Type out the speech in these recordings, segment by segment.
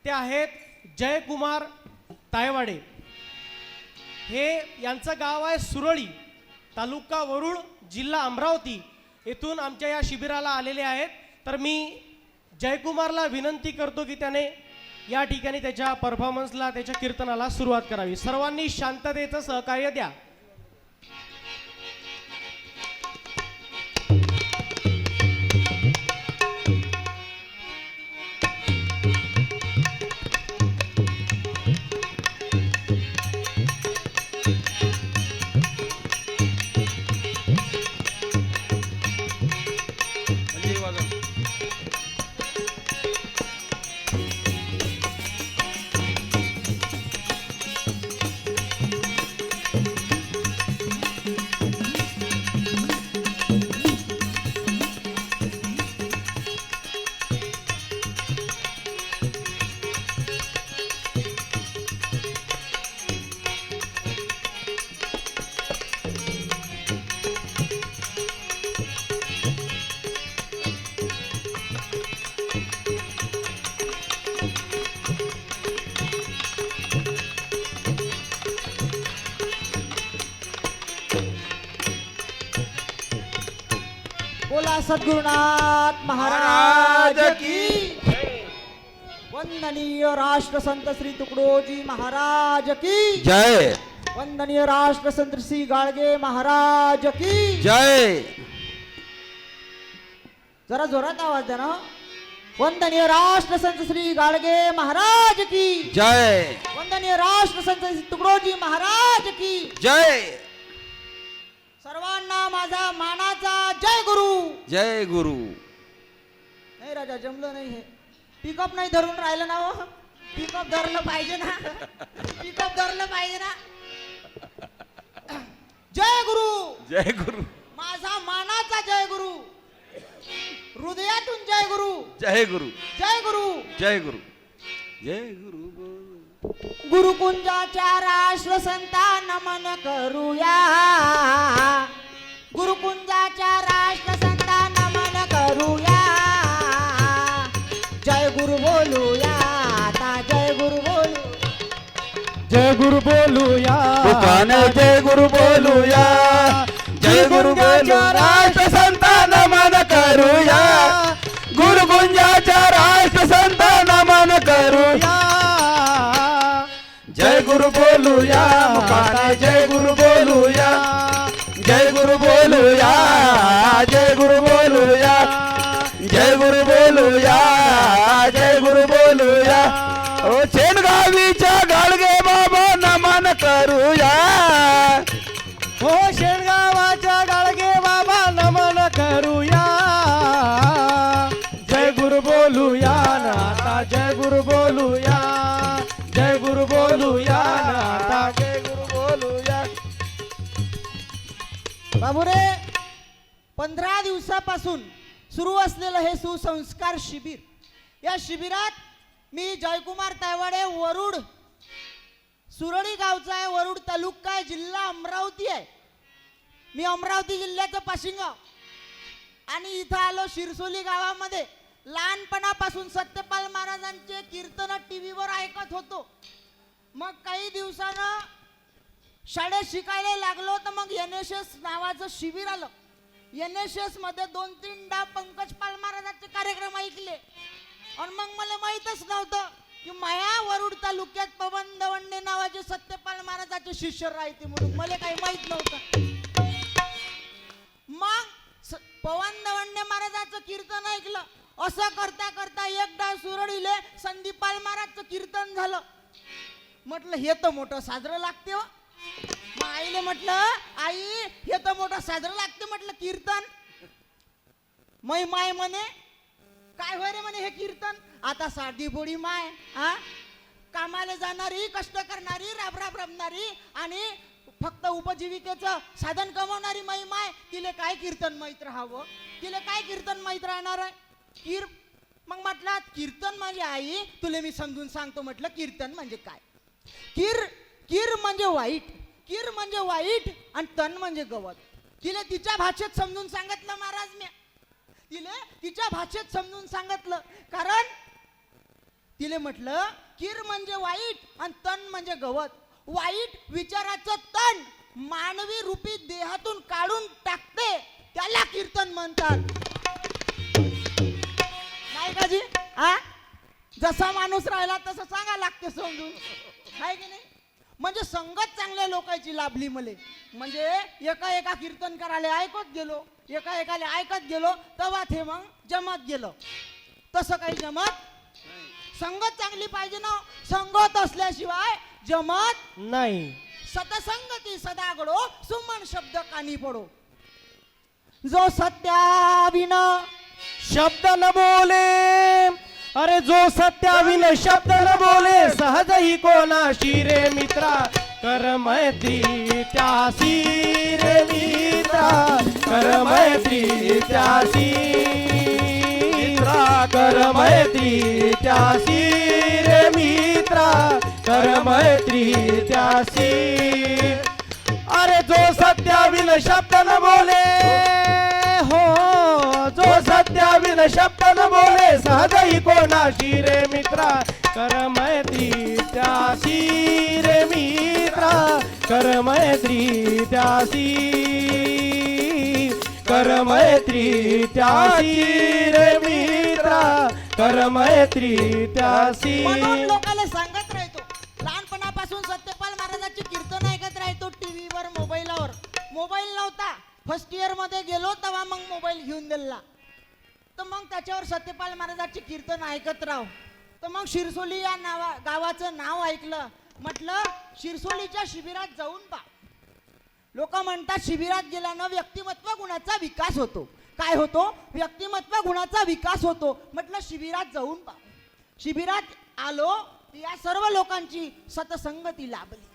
ते आहेत जयकुमार तायवाडे। हे यांचं गाव आहे सुरळी, तालुका वरुड, जिल्हा अमरावती येथून आमच्या या शिबिराला आलेले आहेत। तर मी जयकुमारला विनंती करतो की त्याने या ठिकाणी त्याच्या परफॉर्मन्सला, त्याच्या कीर्तनाला सुरुवात करावी। सर्वांनी शांततेचं सहकार्य द्या। बोला सद्गुरुनाथ महाराज की वंदनीय राष्ट्रसंत श्री तुकडोजी महाराज की जय। वंदनीय राष्ट्रसंत श्री गाडगे महाराज की जय। जरा जोरात आवाज द्या ना। वंदनीय राष्ट्रसंत श्री गाडगे महाराज की जय। वंदनीय राष्ट्रसंत श्री तुकडोजी महाराज की जय। सर्वांना माझा मानाचा जय गुरु। जय गुरु। नाही राजा, जमलं नाही हे। पिकअप नाही धरून राहिलं ना हो। पिकअप धरलं पाहिजे ना, पिकअप धरलं पाहिजे ना। जय गुरु। जय गुरु। माझा मानाचा जय गुरु, हृदयातून जय गुरु। जय गुरु। जय गुरु। जय गुरु। जय गुरु। गुरुकुंजाच्या राष्ट्र संता नमन करूया। गुरुकुंजाच्या राष्ट्र संता नमन करूया। जय गुरु बोलूया आता, जय गुरु बोलू। जय गुरु बोलूया, तुकाने जय गुरु बोलूया। जय गुरु बोलूया, राष्ट्र संता नमन करूया। गुरुकुंजाच्या राष्ट्र संता नमन करूया। जय गुरु बोलूया, मुखाने जय गुरु बोलूया। जय गुरु बोलूया, जय गुरु बोलूया। जय गुरु बोलूया, जय गुरु बोलूया। ओ शेणगावीच्या गाडगे बाबा नमन करूया। हो शेणगावाच्या गाडगे बाबा नमन करूया। जय गुरु बोलूया ना आता, जय गुरु बोलूया। जय गुरु बोलूया ना आता, जय गुरु बोलूया। बाबूरे, 15 दिवसापासून सुरू असलेलं हे सुसंस्कार शिबिर, या शिबिरात मी जयकुमार तायवाडे, वरुड सुरळी गावचा आहे, वरुड तालुका आहे, जिल्हा अमरावती आहे। मी अमरावती जिल्ह्याचं पाशिंगाव आणि इथं आलो शिरसोली गावामध्ये। लहानपणापासून सत्यपाल महाराजांचे कीर्तन टीव्हीवर ऐकत होतो। मग काही दिवसानं शाळेत शिकायला लागलो तर मग NSS नावाचं शिबिर आलं। NSS मध्ये 2-3दा पंकज पाल महाराजांचे कार्यक्रम ऐकले आणि मग मला माहीतच नव्हतं की माया वरुड तालुक्यात पवन दवंडे नावाचे सत्यपाल महाराजाचे शिष्य राहते म्हणून। मला काही माहित नव्हतं। मग पवन दवंडे महाराजाचं कीर्तन ऐकलं। असं करता करता एकदा सुरळीले संदीपाल महाराजचं कीर्तन झालं। म्हटलं हे तर मोठं साजरं लागते हो। मग आईले म्हटलं, आई हे तर मोठं साजरं लागते म्हटलं कीर्तन। मै माय म्हणे, काय होय रे म्हणे हे कीर्तन? आता साधी बोडी माय, हा कामाला जाणारी, कष्ट करणारी, राब रमणारी आणि फक्त उपजीविकेचं साधन कमवणारी मै माय, तिले काय कीर्तन माहीत राहावं? तिले काय कीर्तन माहीत राहणार आहे? मग म्हटलं कीर्तन म्हणजे आई तुले मी समजून सांगतो। म्हटलं कीर्तन म्हणजे काय? कीर म्हणजे वाईट, कीर म्हणजे वाईट आणि तन म्हणजे गवत। तिला तिच्या भाषेत समजून सांगितलं महाराज मी, तिला तिच्या भाषेत समजून सांगितलं, कारण तिले म्हटलं कीर म्हणजे वाईट आणि तण म्हणजे गवत. वाईट विचाराचं तण मानवी रूपी देहातून काढून टाकते त्याला कीर्तन म्हणतात. नाही का जी? हा, जसा माणूस राहिला तसं सांगा लागते समजून, आहे की नाही? म्हणजे संगत चांगल्या लोकांची लाभली मले. म्हणजे एका एका कीर्तन करायला ऐकत गेलो, एका एकाला ऐकत गेलो, तेव्हा ते मग जमत गेलं. तसं काही जमत संगत चांगली पाहिजे ना. संगत असल्याशिवाय जमत नाही. सतसंगती सदा घडो सुमन शब्द कानी पडो. जो सत्याविन शब्द न बोले, अरे जो सत्याविन शब्द न बोले, सहज ही कोणाशी रे मित्रा कर मैत्री त्यासी रे मित्रा, कर मैत्री त्यासी मित्रा, कर मैत्री त्यासी रे मित्रा, कर मैत्री त्यासी. अरे जो सत्याविन शब्द न बोले, हो जो सत्याविन शब्द न बोले, सहज ही कोणाशी रे मित्रा कर मैत्री त्यासी रे मित्रा, कर मैत्री त्यासी, कर मैत्री त्यासी रे मित्रा, कर मैत्री त्यासी. म्हणून लोकांना सांगत राहतो, लहानपणापासून सत्यपाल महाराजांची कीर्तन ऐकत राहतो टीव्हीवर, मोबाईलवर. मोबाईल नव्हता, फर्स्ट इयर मध्ये गेलो तेव्हा मग मोबाईल घेऊन दिला. तर मग त्याच्यावर सत्यपाल महाराजांची कीर्तन ऐकत राहू. तर मग शिरसोली या गावाचं नाव ऐकलं. म्हटलं शिरसोलीच्या शिबिरात जाऊन पहा. लोक म्हणतात शिबिरात गेल्यानं व्यक्तिमत्व गुणाचा विकास होतो. काय होतो? व्यक्तिमत्व गुणाचा विकास होतो. म्हटलं शिबिरात जाऊन पहा. शिबिरात आलो, या सर्व लोकांची सतसंगती लाभली.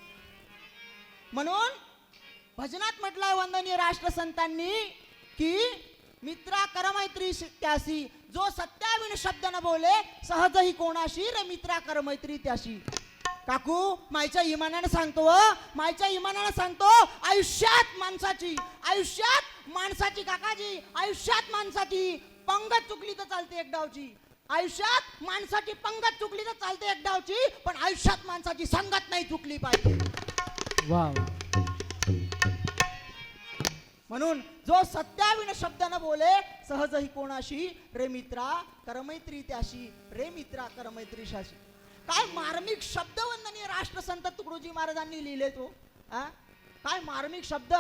म्हणून भजनात म्हटलंय वंदनीय राष्ट्रसंतांनी की मित्रा कर मैत्री त्यासी, जो सत्याविन शब्द न बोले, सहज ही कोणाशी रे मित्रा कर मैत्री त्याशी. काकू मायच्या इमानाने सांगतो, मायच्या इमानाने सांगतो, आयुष्यात माणसाची काकाजी, आयुष्यात माणसाची पंगत चुकली तर चालते एक डावची. आयुष्यात माणसाची पंगत चुकली तर चालते एक डावची, पण आयुष्यात माणसाची संगत नाही चुकली पाहिजे. वा. म्हणून जो सत्याविन शब्द न बोले, सहज ही कोणाशी रे मित्रा कर मैत्री त्याशी, रे मित्रा कर मैत्री शाशी. काय मार्मिक शब्द वंदनीय राष्ट्रसंत तुकडोजी महाराजांनी लिहिले तो. काय मार्मिक शब्द.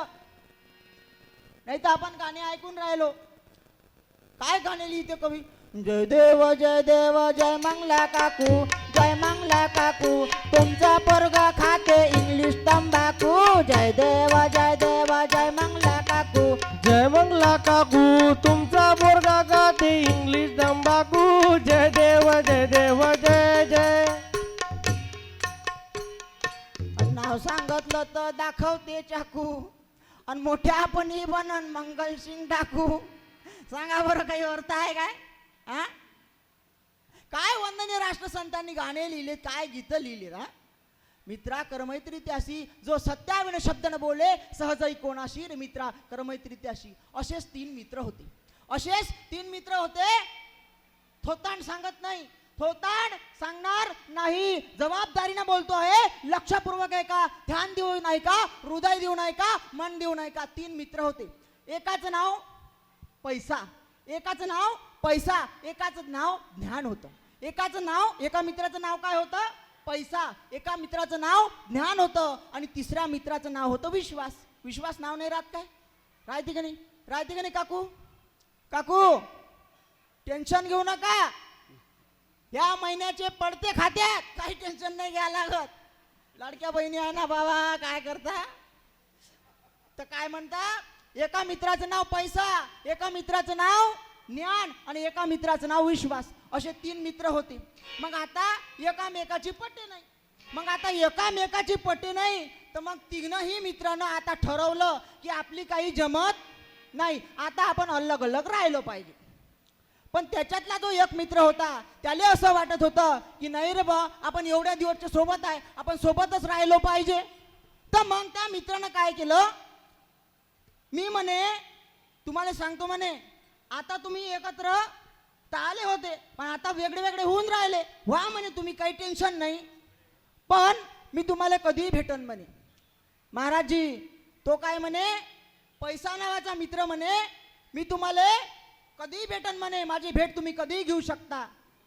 नाही तर आपण गाणे ऐकून राहिलो. काय गाणे लिहिते कवी? जय देव जय देव जय मंगला काकू, जय मंगला काकू, तुमचा पोरगा खाते इंग्लिश तंबाखू. जय देव जय मंगला काकू, जय मंगला काकू, तुमचा पोरगा गाते इंग्लिश तंबाखू. जय देव जय देव जय जय. नाव सांगितलं तर दाखवते चाकू, आणि मोठ्या आपणही बनन मंगलसिंग टाकू. सांगा बरं काही अर्थ आहे काय? काय वंदनीय राष्ट्रसंतांनी गाणे लिहिले, काय गीत लिहिले. मित्रा कर मैत्री त्याशी, जो सत्याविन शब्द न बोले, सहजही कोणाशी रे मित्रा कर मैत्री त्याशी. असेच तीन मित्र होते. थोतांड सांगत नाही, थोतांड सांगणार नाही. जबाबदारीने बोलतो आहे, लक्षपूर्वक आहे का, ध्यान देऊ नाही का, हृदय देऊ नाही का, मन देऊ नाही का. तीन मित्र होते. एकाचं नाव पैसा, एकाचं नाव ज्ञान होतं. एका मित्राचं नाव काय होतं? पैसा. एका मित्राचं नाव ज्ञान होतं. आणि तिसऱ्या मित्राचं नाव होतं विश्वास. विश्वास नाव नाही राहत काय? राहते का नाही काकू टेन्शन घेऊ नका. या महिन्याचे पडते खात्यात, काही टेन्शन नाही घ्यायला लागत. लाडक्या बहिणी आहे ना बाबा, काय करता? तर काय म्हणता? एका मित्राचं नाव पैसा, एका मित्राचं नाव ज्ञान, आणि एका मित्राचं नाव विश्वास. असे तीन मित्र होते. मग आता एकामेकाची पटे नाही, तर मग तिघही मित्रांना आता ठरवलं की आपली काही जमत नाही, आता आपण अलग अलग राहिलो पाहिजे. पण त्याच्यातला जो एक मित्र होता, त्याला असं वाटत होतं की नाही रे बा, आपण एवढ्या दिवसच्या सोबत आहे, आपण सोबतच राहिलो पाहिजे. तर मग त्या मित्रानं काय केलं, मी म्हणे तुम्हाला सांगतो म्हणे, आता तुम्ही एकत्र तर आले होते, पण आता वेगळे वेगळे होऊन राहिले. व्हा म्हणे तुम्ही, काही टेन्शन नाही, पण मी तुम्हाला कधीही भेटन म्हणे. महाराजजी तो काय म्हणे, पैसा नावाचा मित्र म्हणे, मी तुम्हाला कधीही भेटन म्हणे, माझी भेट तुम्ही कधीही घेऊ शकता.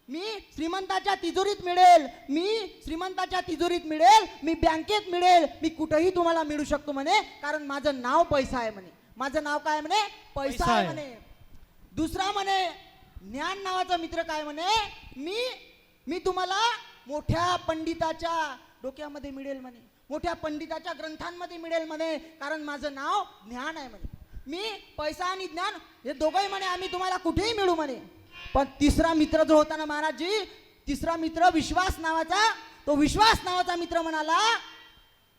मी श्रीमंताच्या तिजोरीत मिळेल, मी श्रीमंताच्या तिजोरीत मिळेल, मी बँकेत मिळेल, मी कुठेही तुम्हाला मिळू शकतो म्हणे, कारण माझं नाव पैसा आहे म्हणे. माझं नाव काय म्हणे, पैसा आहे म्हणे. दुसरा म्हणे, ज्ञान नावाचा मित्र काय म्हणे, मी तुम्हाला मोठ्या पंडिताच्या डोक्यामध्ये मिळेल म्हणे, मोठ्या पंडिताच्या ग्रंथांमध्ये मिळेल म्हणे, कारण माझं नाव ज्ञान आहे म्हणे. मी पैसा आणि ज्ञान हे दोघंही म्हणे आम्ही तुम्हाला कुठेही मिळू म्हणे. पण तिसरा मित्र जो होता ना महाराजजी, तिसरा मित्र विश्वास नावाचा, तो विश्वास नावाचा मित्र म्हणाला,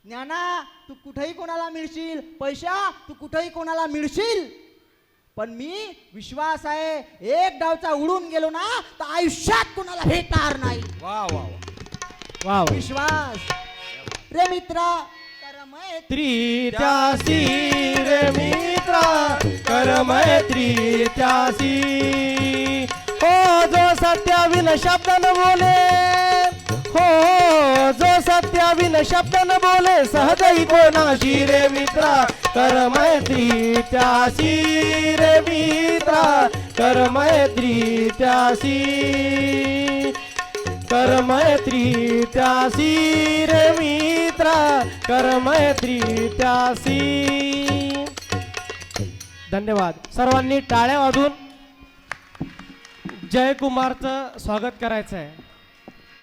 ज्ञाना तू कुठेही कोणाला मिळशील, पैसा तू कुठेही कोणाला मिळशील, पण मी विश्वास आहे, एक डावचा उडून गेलो ना तर आयुष्यात कोणाला भेटणार नाही. वा वा वा. वा वा. विश्वास रे मित्रा कर मैत्री त्यासी रे मित्रा कर मैत्री त्यासी, हो जो सत्याविन शब्द न बोले, हो जो सत्याविन शब्द न बोले, सहजही कोणाशी रे मित्रा कर मैत्री त्यासी रे मित्रा कर मैत्री त्यासी, कर मैत्री त्यासी रे मित्रा कर मैत्री त्यासी. धन्यवाद. सर्वांनी टाळ्या वाजून जयकुमारचं स्वागत करायचं आहे.